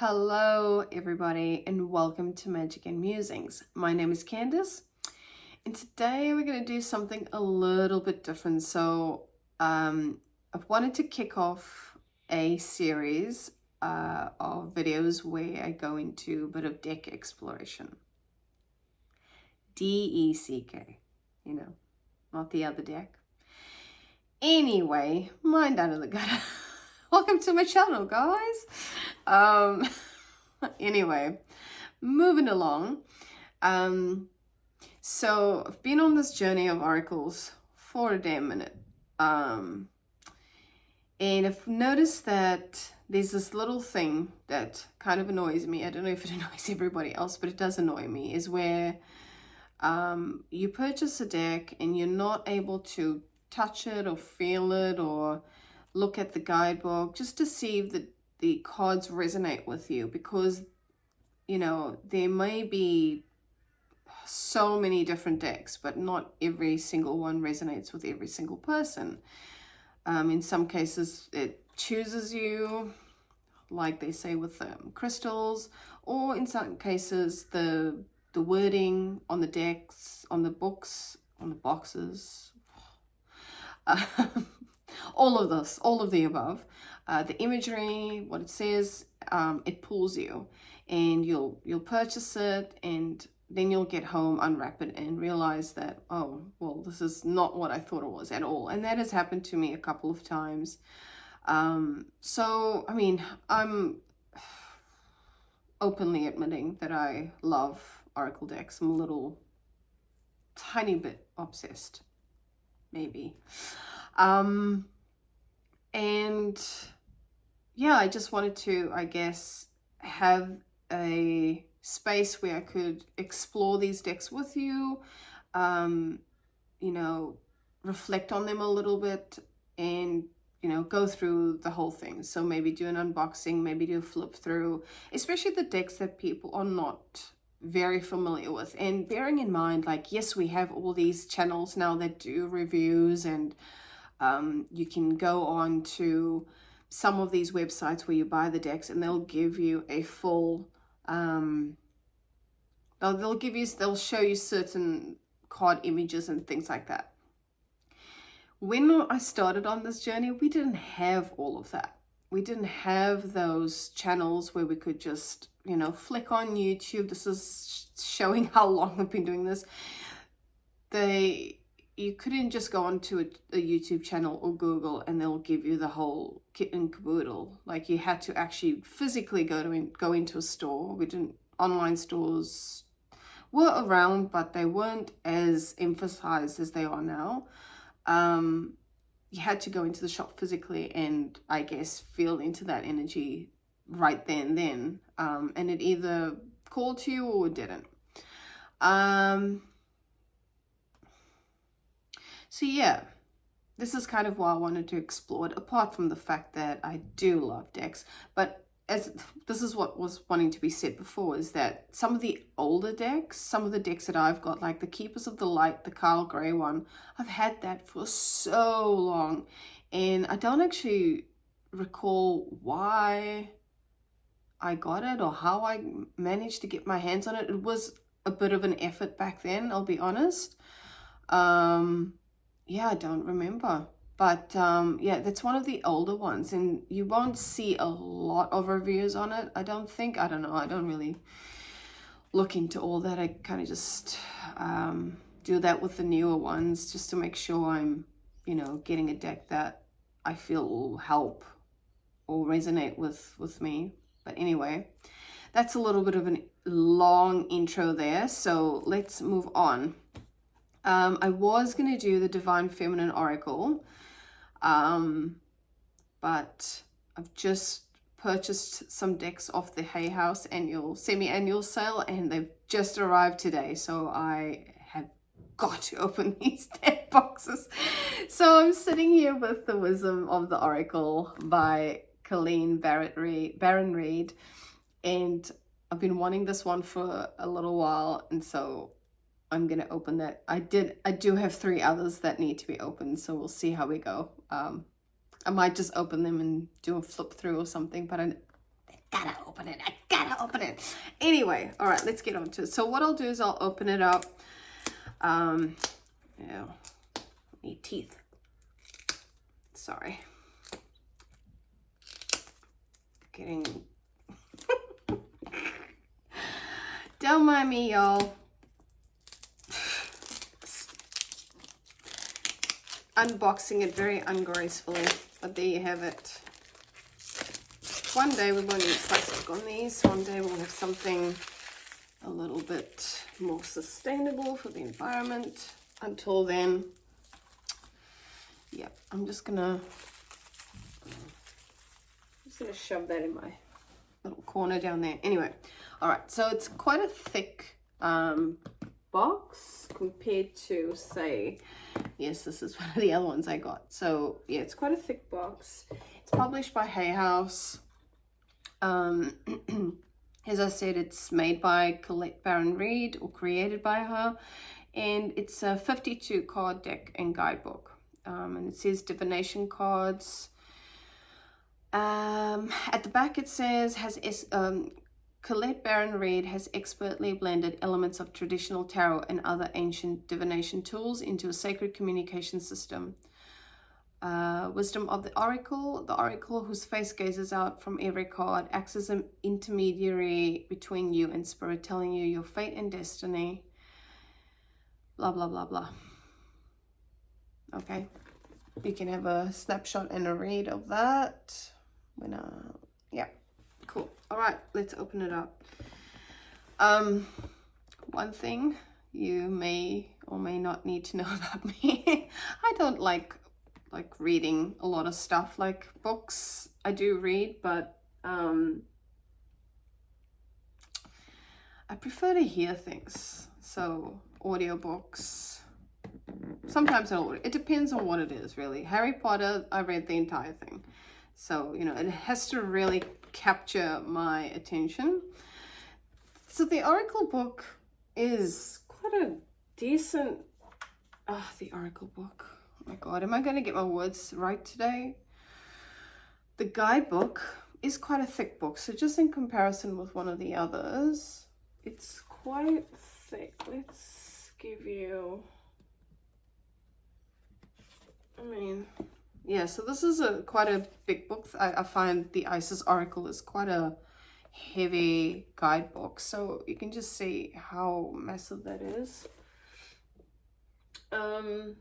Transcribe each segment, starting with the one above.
Hello everybody and welcome to Magic and Musings. My name is Candice and today we're going to do something a little bit different. I've wanted to kick off a series of videos where I go into a bit of deck exploration. D-E-C-K, not the other deck. Anyway, mind under the gutter. Welcome to my channel, guys. Anyway, moving along. So I've been on this journey of oracles for a damn minute. And I've noticed that there's this little thing that kind of annoys me. I don't know if it annoys everybody else, but it does annoy me, is where you purchase a deck and you're not able to touch it or feel it or look at the guidebook just to see if the cards resonate with you, because there may be so many different decks, but not every single one resonates with every single person. In some cases it chooses you, like they say with crystals, or in some cases the wording on the decks, on the books, on the boxes, all of the above, the imagery, what it says, it pulls you, and you'll purchase it, and then you'll get home, unwrap it, and realize that, oh, well, this is not what I thought it was at all. And that has happened to me a couple of times. So I mean, I'm openly admitting that I love oracle decks. I'm a little tiny bit obsessed, maybe. And yeah, I just wanted to, I guess, have a space where I could explore these decks with you, reflect on them a little bit, and go through the whole thing. So maybe do an unboxing, maybe do a flip through, especially the decks that people are not very familiar with. And bearing in mind, like, yes, we have all these channels now that do reviews, and you can go on to some of these websites where you buy the decks and they'll give you a full they'll show you certain card images and things like that. When I started on this journey, we didn't have all of that. We didn't have those channels where we could just flick on YouTube. This is showing how long I've been doing this. You couldn't just go onto a YouTube channel or Google and they'll give you the whole kit and caboodle. Like, you had to actually physically go into a store. Online stores were around, but they weren't as emphasized as they are now. You had to go into the shop physically and, I guess, feel into that energy right then. And it either called to you or it didn't. So yeah, this is kind of why I wanted to explore it, apart from the fact that I do love decks. But this is what was wanting to be said before, is that some of the older decks, some of the decks that I've got, like the Keepers of the Light, the Kyle Gray one, I've had that for so long. And I don't actually recall why I got it or how I managed to get my hands on it. It was a bit of an effort back then, I'll be honest. Yeah, I don't remember, but yeah, that's one of the older ones, and you won't see a lot of reviews on it, I don't think. I don't know, I don't really look into all that. I kind of just do that with the newer ones, just to make sure I'm getting a deck that I feel will help or resonate with me. But anyway, that's a little bit of a long intro there, so let's move on. I was going to do the Divine Feminine Oracle, but I've just purchased some decks off the Hay House semi-annual sale, and they've just arrived today, so I have got to open these deck boxes. So I'm sitting here with The Wisdom of the Oracle by Colette Baron Reid, and I've been wanting this one for a little while, and so I'm gonna open that. I do have 3 others that need to be opened, so we'll see how we go. I might just open them and do a flip through or something, but gotta open it. I gotta open it. Anyway, all right, let's get on to it. So what I'll do is I'll open it up. Yeah, need teeth. Sorry. Getting... Don't mind me, y'all. Unboxing it very ungracefully, but there you have it. One day we won't need plastic on these. One day we'll have something a little bit more sustainable for the environment. Until then, yeah, I'm just gonna shove that in my little corner down there. Anyway, all right, so it's quite a thick box compared to, say, yes, this is one of the other ones I got. So yeah, it's quite a thick box. It's published by Hay House. As I said, it's made by Colette Baron Reid, or created by her, and it's a 52 card deck and guidebook. And it says divination cards. At the back it says, Colette Baron Reid has expertly blended elements of traditional tarot and other ancient divination tools into a sacred communication system. Wisdom of the oracle whose face gazes out from every card, acts as an intermediary between you and spirit, telling you your fate and destiny. Blah, blah, blah, blah. Okay. You can have a snapshot and a read of that. Yeah, cool. All right, let's open it up. One thing you may or may not need to know about me. I don't like reading a lot of stuff, like books. I do read, but I prefer to hear things. So audiobooks, sometimes it depends on what it is, really. Harry Potter, I read the entire thing. So, you know, it has to really capture my attention. So the Oracle book is quite a decent, the Oracle book. Oh my God, am I going to get my words right today? The guidebook is quite a thick book. So just in comparison with one of the others, it's quite thick. Let's give you, yeah, so this is quite a big book. I find the Isis Oracle is quite a heavy guidebook. So you can just see how massive that is. And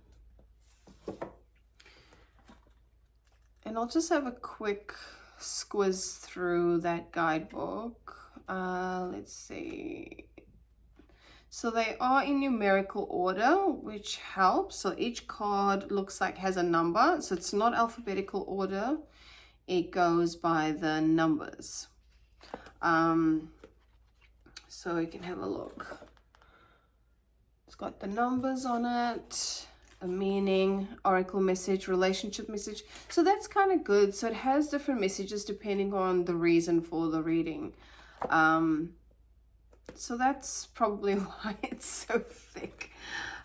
I'll just have a quick squiz through that guidebook. Let's see. So they are in numerical order, which helps. So each card looks like has a number. So it's not alphabetical order. It goes by the numbers. So you can have a look. It's got the numbers on it, a meaning, oracle message, relationship message. So that's kind of good. So it has different messages depending on the reason for the reading. So that's probably why it's so thick.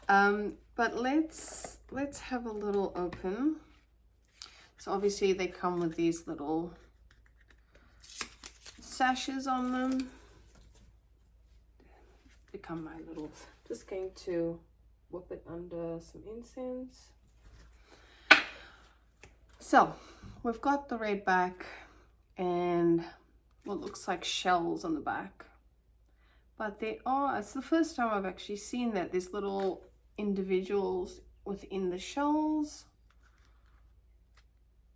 But let's have a little open. So obviously they come with these little sashes on them. Become my little, just going to whip it under some incense. So we've got the red back and what looks like shells on the back. But it's the first time I've actually seen that there's little individuals within the shells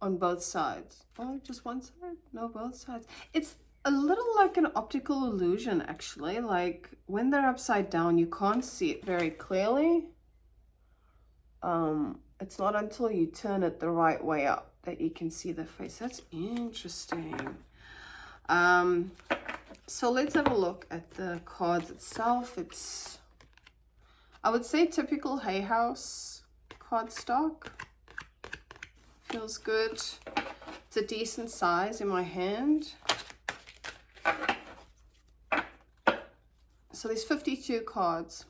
on both sides. Oh, just one side? No, both sides. It's a little like an optical illusion, actually. Like when they're upside down, you can't see it very clearly. It's not until you turn it the right way up that you can see the face. That's interesting. So let's have a look at the cards itself. It's, I would say, typical Hay House cardstock. Feels good. It's a decent size in my hand. So there's 52 cards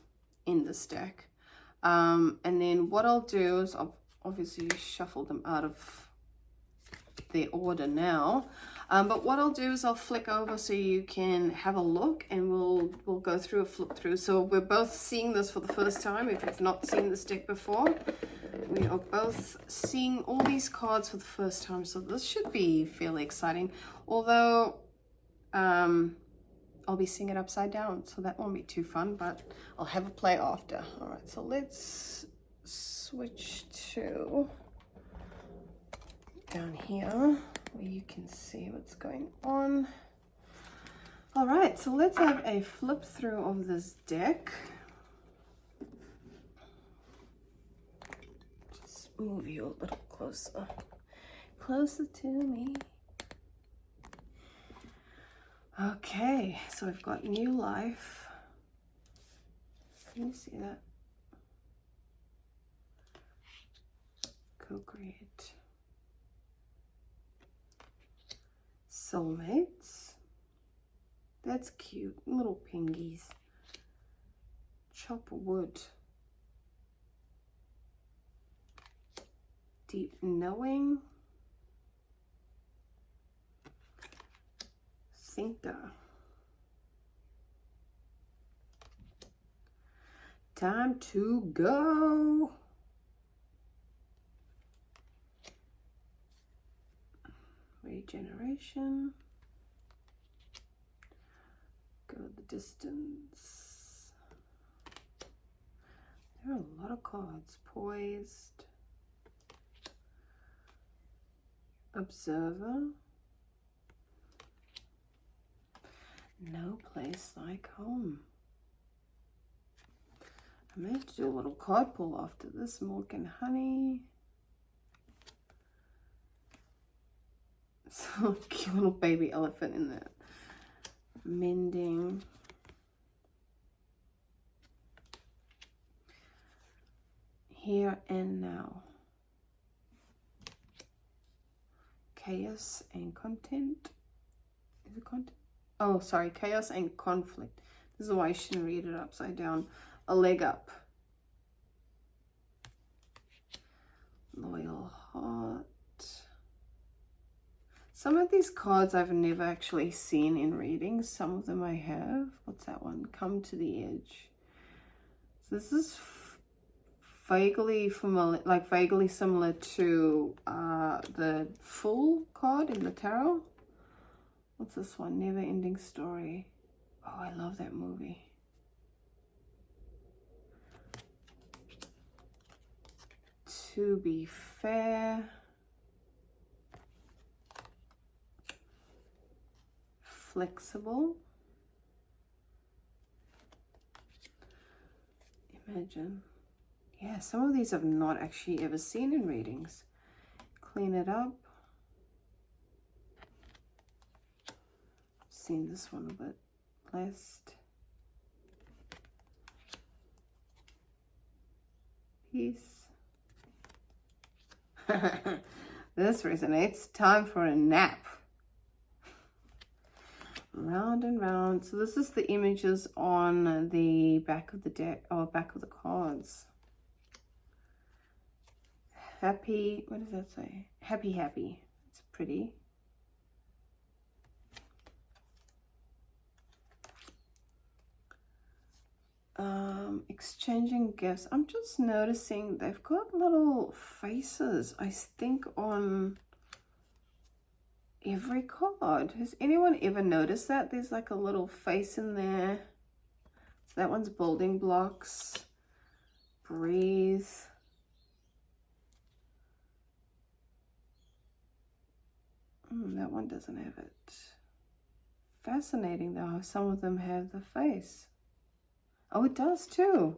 in this deck. And then what I'll do is I'll obviously shuffle them out of their order now. But what I'll do is I'll flick over so you can have a look, and we'll go through a flip through. So we're both seeing this for the first time. If you've not seen this deck before, we are both seeing all these cards for the first time. So this should be fairly exciting. Although I'll be seeing it upside down, so that won't be too fun, but I'll have a play after. All right, so let's switch to down here where you can see what's going on. All right, so let's have a flip through of this deck. Just move you a little closer to me. Okay, so I've got new life. Can you see that? Co-create. Soulmates. That's cute. Little pingies. Chop wood. Deep knowing. Thinker. Time to go. Regeneration. Go the distance. There are a lot of cards. Poised. Observer. No place like home. I may have to do a little card pull after this. Milk and honey. So cute little baby elephant in there. Mending. Here and now. Chaos and content. Is it content? Oh, sorry. Chaos and conflict. This is why I shouldn't read it upside down. A leg up. Loyal heart. Some of these cards I've never actually seen in readings. Some of them I have. What's that one? Come to the edge. So this is vaguely familiar, like vaguely similar to the Fool card in the tarot. What's this one? Never Ending Story. Oh, I love that movie. To be fair. Flexible. Imagine. Yeah, some of these I've not actually ever seen in readings. Clean it up. Seen this one a bit. Blessed. Peace. This resonates. Time for a nap. Round and round. So this is the images on the back of the deck, or back of the cards. Happy, what does that say? Happy, happy. It's pretty. Exchanging gifts. I'm just noticing they've got little faces, I think, on every card. Has anyone ever noticed that? There's like a little face in there. So that one's building blocks. Breathe. That one doesn't have it. Fascinating though, how some of them have the face. Oh, it does too.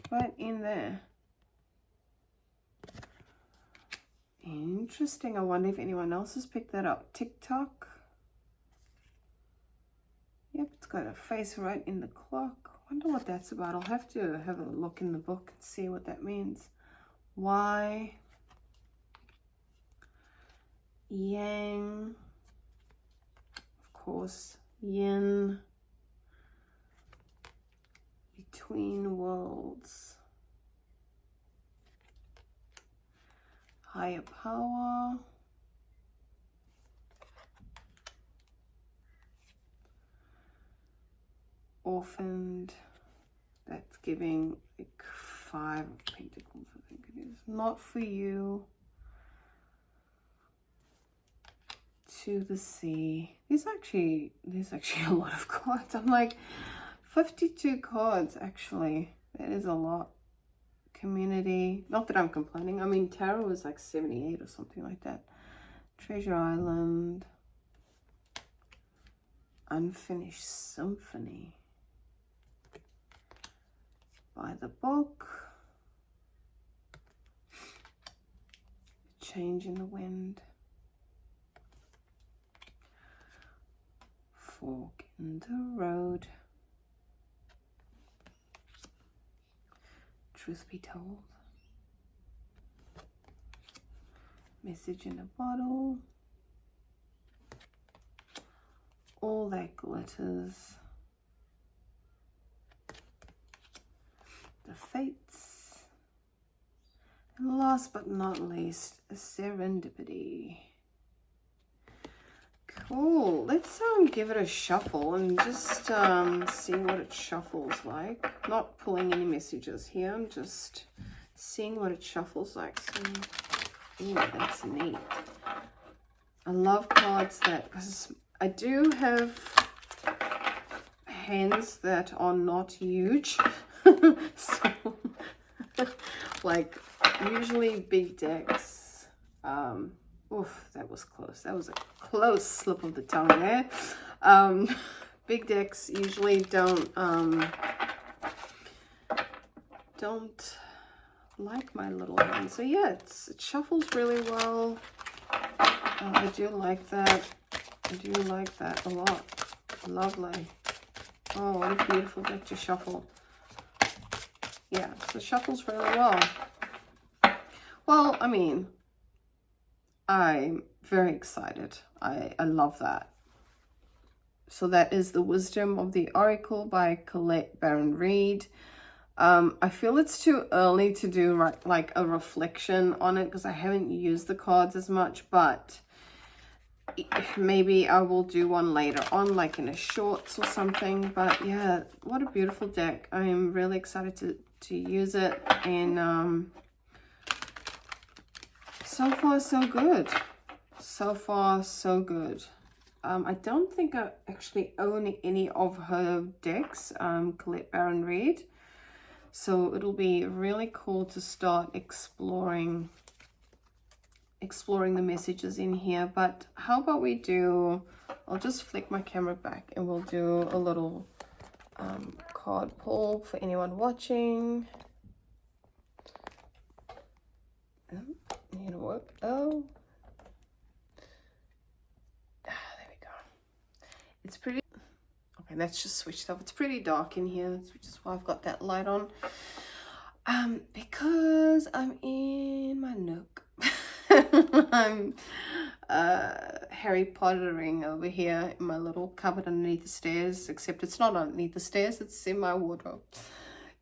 Right in there. Interesting. I wonder if anyone else has picked that up. TikTok. Yep, it's got a face right in the clock. Wonder what that's about. I'll have to have a look in the book and see what that means. Why? Yang. Of course. Yin. Between worlds. Higher power. orphaned. That's giving like 5 of Pentacles, I think it is. Not for you. To the sea. There's actually a lot of cards. I'm like 52 cards actually. That is a lot. Community. Not that I'm complaining. I mean, tarot is like 78 or something like that. Treasure Island. Unfinished Symphony. By the book. Change in the wind. Fork in the road. Truth be told. Message in a bottle. All that glitters. The fates. And last but not least, a serendipity. Cool. Let's give it a shuffle and just see what it shuffles like. Not pulling any messages here. I'm just seeing what it shuffles like. So, ooh, that's neat. I love cards that, because I do have hands that are not huge. So, like, usually big decks. Oof, that was close. That was a close slip of the tongue there. Big decks usually don't like my little hand. So yeah, it shuffles really well. I do like that. I do like that a lot. Lovely. Oh, what a beautiful deck to shuffle. Yeah, so it shuffles really well. Well, I mean, I'm very excited. I love that. So that is The Wisdom of the Oracle by Colette Baron Reid. I feel it's too early to do like a reflection on it because I haven't used the cards as much, but maybe I will do one later on, like in a shorts or something. But yeah, what a beautiful deck. I am really excited to use it, and so far so good. So far so good. I don't think I actually own any of her decks, Colette Baron Reid. So it'll be really cool to start exploring the messages in here. But how about we do, I'll just flick my camera back and we'll do a little card pull for anyone watching. Need to work. Oh, there we go. It's pretty. Okay, that's just switched up. It's pretty dark in here, which is why I've got that light on. Because I'm in my nook. I'm Harry Pottering over here in my little cupboard underneath the stairs, except it's not underneath the stairs, it's in my wardrobe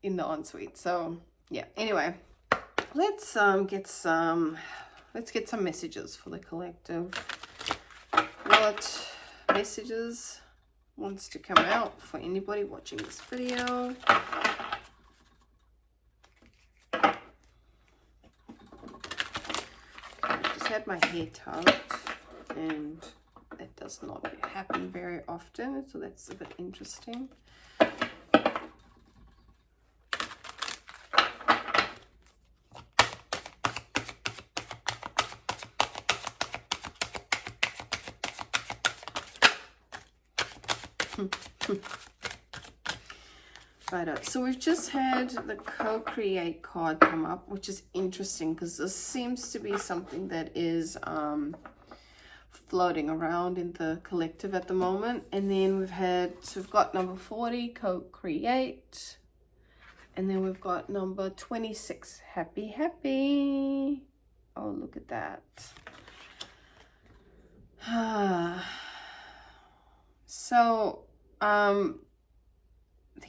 in the ensuite. So yeah, anyway, let's get some messages for the collective. What messages wants to come out for anybody watching this video? I just had my hair tugged, and that does not happen very often, so that's a bit interesting. Right, so we've just had the co-create card come up, which is interesting because this seems to be something that is floating around in the collective at the moment. And then we've got number 40, co-create, and then we've got number 26, happy. Oh, look at that. So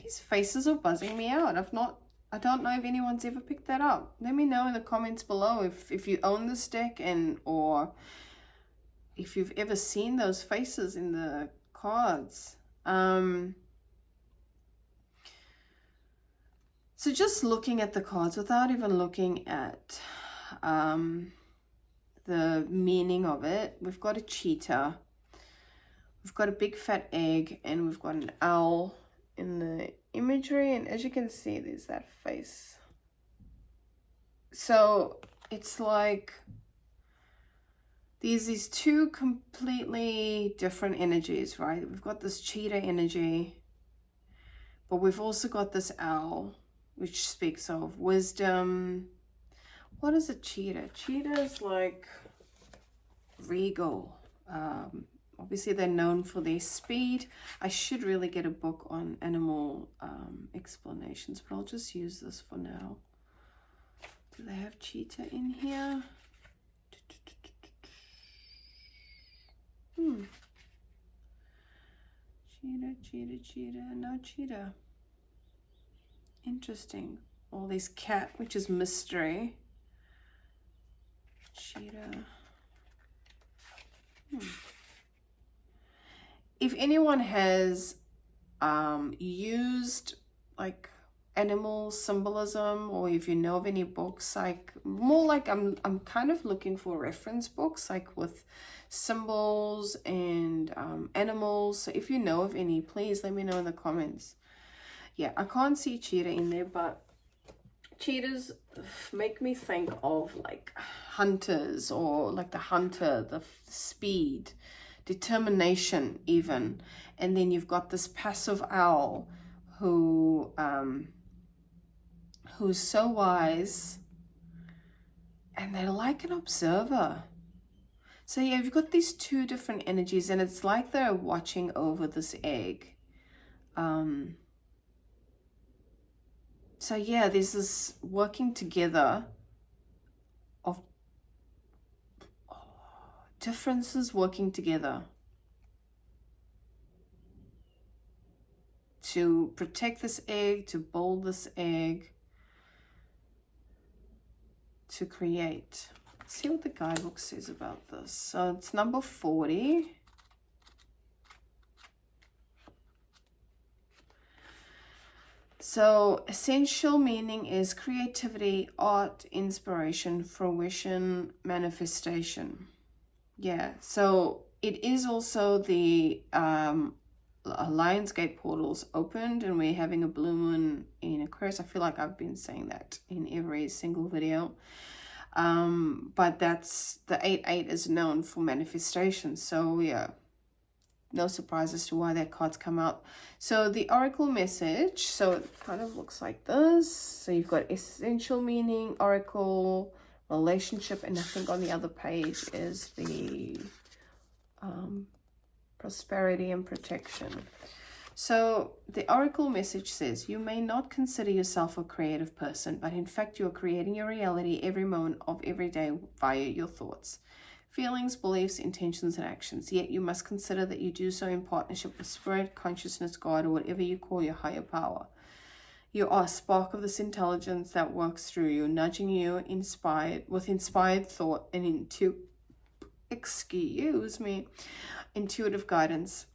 these faces are buzzing me out. I don't know if anyone's ever picked that up. Let me know in the comments below if you own this deck, or if you've ever seen those faces in the cards. So just looking at the cards without even looking at the meaning of it, we've got a cheetah, we've got a big fat egg, and we've got an owl in the imagery. And as you can see, there's that face. So it's like there's these two completely different energies, right? We've got this cheetah energy, but we've also got this owl, which speaks of wisdom. What is a cheetah? Cheetah is like regal. Obviously, they're known for their speed. I should really get a book on animal explanations, but I'll just use this for now. Do they have cheetah in here? Cheetah, no cheetah. Interesting. All these cat, which is mystery. Cheetah. If anyone has used like animal symbolism, or if you know of any books, like more like I'm kind of looking for reference books like with symbols and animals. So if you know of any, please let me know in the comments. Yeah, I can't see cheetah in there, but cheetahs make me think of like hunters, or like the hunter, the speed, determination even. And then you've got this passive owl who's so wise, and they're like an observer. So yeah, you've got these two different energies, and it's like they're watching over this egg. So yeah, there's this working together of differences working together to protect this egg, to build this egg, to create. Let's see what the guidebook says about this. So it's number 40. So essential meaning is creativity, art, inspiration, fruition, manifestation. Yeah, so it is also the Lionsgate portals opened, and we're having a blue moon in Aquarius. I feel like I've been saying that in every single video. But that's the 8-8 is known for manifestation. So yeah, no surprise as to why that card's come out. So the oracle message, so it kind of looks like this. So you've got essential meaning, oracle, relationship, and I think on the other page is the prosperity and protection. So the oracle message says, you may not consider yourself a creative person, but in fact you are creating your reality every moment of every day via your thoughts, feelings, beliefs, intentions, and actions. Yet you must consider that you do so in partnership with spirit, consciousness, God, or whatever you call your higher power. You are a spark of this intelligence that works through you, nudging you with inspired thought and intuitive guidance.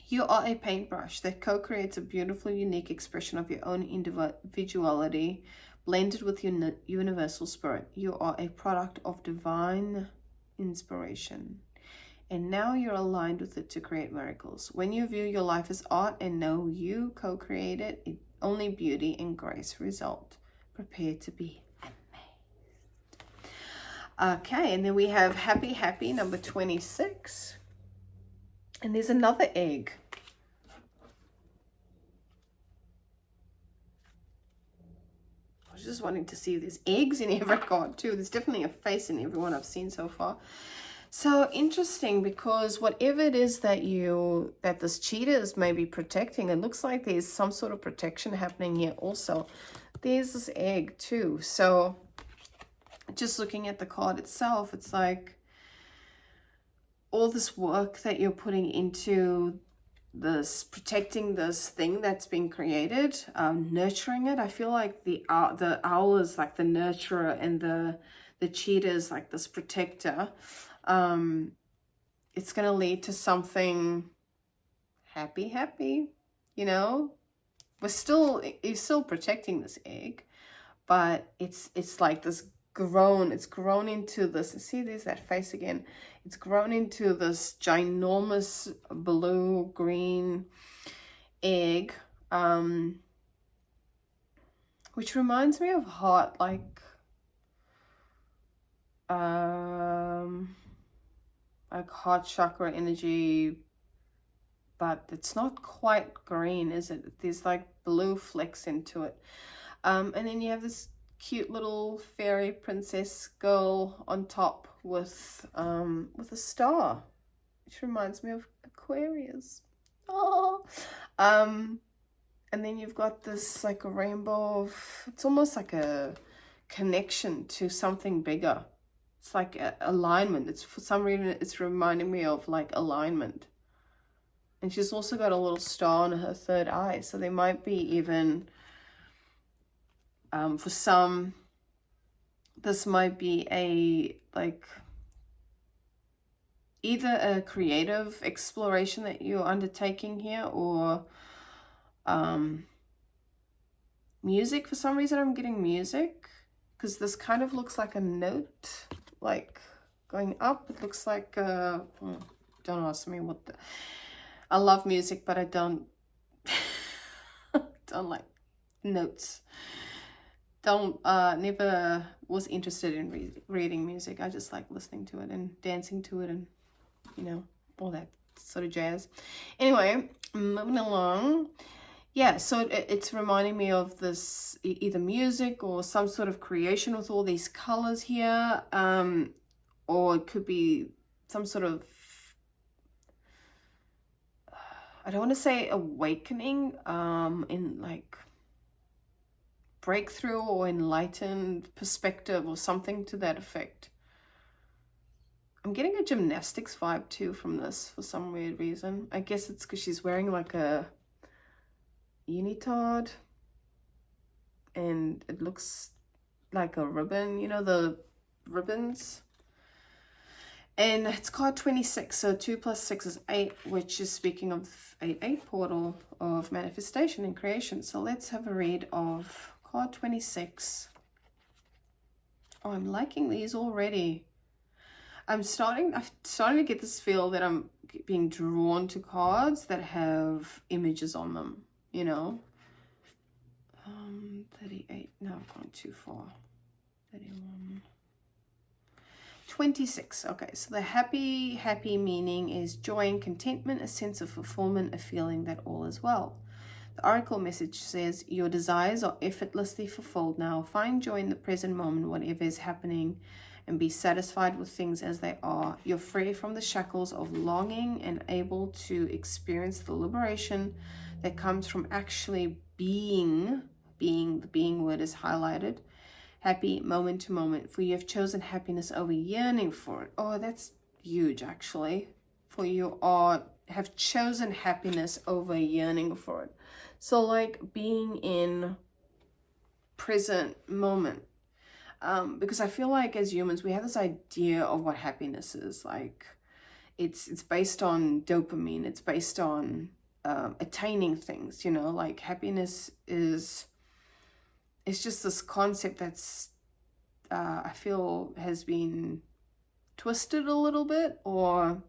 You are a paintbrush that co-creates a beautiful, unique expression of your own individuality, blended with your universal spirit. You are a product of divine inspiration, and now you're aligned with it to create miracles. When you view your life as art and know you co-create it, only beauty and grace result. Prepare to be amazed. Okay, and then we have happy number 26. And there's another egg. I was just wanting to see there's eggs in every card too. There's definitely a face in every one I've seen so far. So interesting, because whatever it is that this cheetah is maybe protecting, it looks like there's some sort of protection happening here also. There's this egg too. So just looking at the card itself, it's like all this work that you're putting into this, protecting this thing that's been created, nurturing it. I feel like the owl is like the nurturer, and the cheetah is like this protector. It's going to lead to something happy, you know, you're still protecting this egg, but it's like this it's grown into this, see, there's that face again, it's grown into this ginormous blue green egg, which reminds me of heart, like heart chakra energy, but it's not quite green, is it? There's like blue flecks into it. And then you have this cute little fairy princess girl on top with a star, which reminds me of Aquarius. Oh, and then you've got this like a rainbow of, it's almost like a connection to something bigger. It's like alignment. It's, for some reason, it's reminding me of like alignment. And she's also got a little star on her third eye. So there might be even, for some, this might be a, like, either a creative exploration that you're undertaking here, or music. For some reason I'm getting music, because this kind of looks like a note, like going up. It looks like don't ask me what the, I love music, but I don't don't like notes. Never was interested in reading music. I just like listening to it and dancing to it, and you know, all that sort of jazz. Anyway, moving along. Yeah, so it's reminding me of this either music or some sort of creation with all these colors here, or it could be some sort of, I don't want to say awakening, in like breakthrough or enlightened perspective or something to that effect. I'm getting a gymnastics vibe too from this for some weird reason. I guess it's because she's wearing like a unitard and it looks like a ribbon, you know, the ribbons. And it's card 26, so 2 + 6 is 8, which is speaking of 8 portal of manifestation and creation. So let's have a read of card 26. Oh, I'm liking these already. I'm starting to get this feel that I'm being drawn to cards that have images on them, you know. 38, no, I've gone too far. 31. 26. Okay, so the happy meaning is joy and contentment, a sense of fulfillment, a feeling that all is well. The oracle message says, your desires are effortlessly fulfilled now. Find joy in the present moment, whatever is happening, and be satisfied with things as they are. You're free from the shackles of longing and able to experience the liberation that comes from actually being. The being word is highlighted. Happy moment to moment, for you have chosen happiness over yearning for it. Oh, that's huge, actually. For you have chosen happiness over yearning for it. So like being in present moment. Because I feel like as humans, we have this idea of what happiness is. Like it's based on dopamine. It's based on attaining things, you know, like happiness is, it's just this concept that's, I feel has been twisted a little bit, or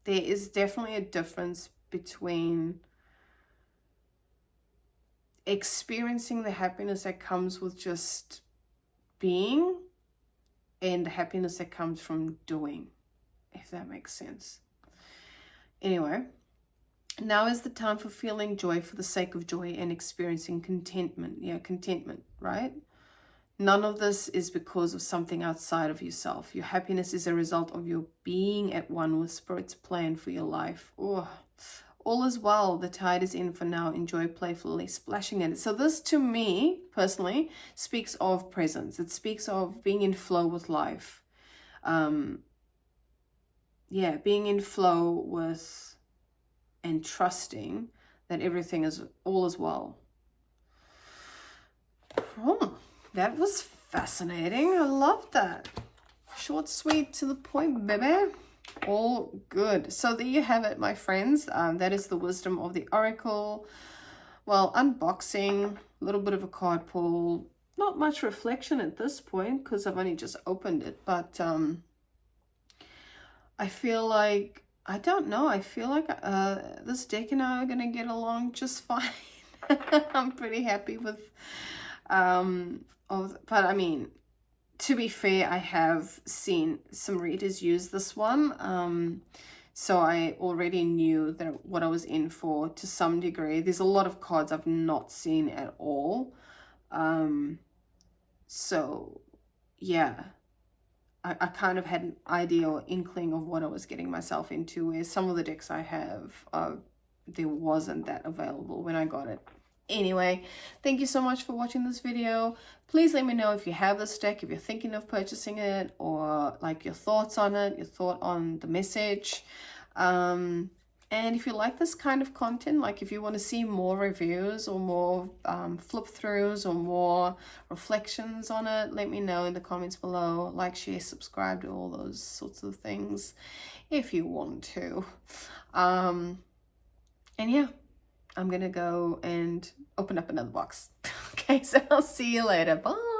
there is definitely a difference between experiencing the happiness that comes with just being and the happiness that comes from doing, if that makes sense. Anyway, now is the time for feeling joy for the sake of joy and experiencing contentment. Yeah, contentment, right? None of this is because of something outside of yourself. Your happiness is a result of your being at one with Spirit's plan for your life. Oh, all is well. The tide is in for now. Enjoy playfully splashing in it. So this, to me, personally, speaks of presence. It speaks of being in flow with life. Yeah, being in flow with and trusting that everything is, all is well. Oh, that was fascinating. I love that. Short, sweet, to the point, baby. all good. So there you have it, my friends. That is the wisdom of the oracle. Well, unboxing, a little bit of a card pull, not much reflection at this point because I've only just opened it, but I feel like, I don't know, I feel like this deck and I are gonna get along just fine. I'm pretty happy with but I mean, to be fair, I have seen some readers use this one, so I already knew that what I was in for to some degree. There's a lot of cards I've not seen at all, so yeah, I kind of had an idea or inkling of what I was getting myself into, where some of the decks I have, there wasn't that available when I got it. Anyway, thank you so much for watching this video. Please let me know if you have this deck, if you're thinking of purchasing it, or like your thoughts on it, your thought on the message. And if you like this kind of content, like if you want to see more reviews or more flip throughs or more reflections on it, let me know in the comments below. Like, share, subscribe to all those sorts of things if you want to. And yeah, I'm gonna go and open up another box. Okay, so I'll see you later. Bye.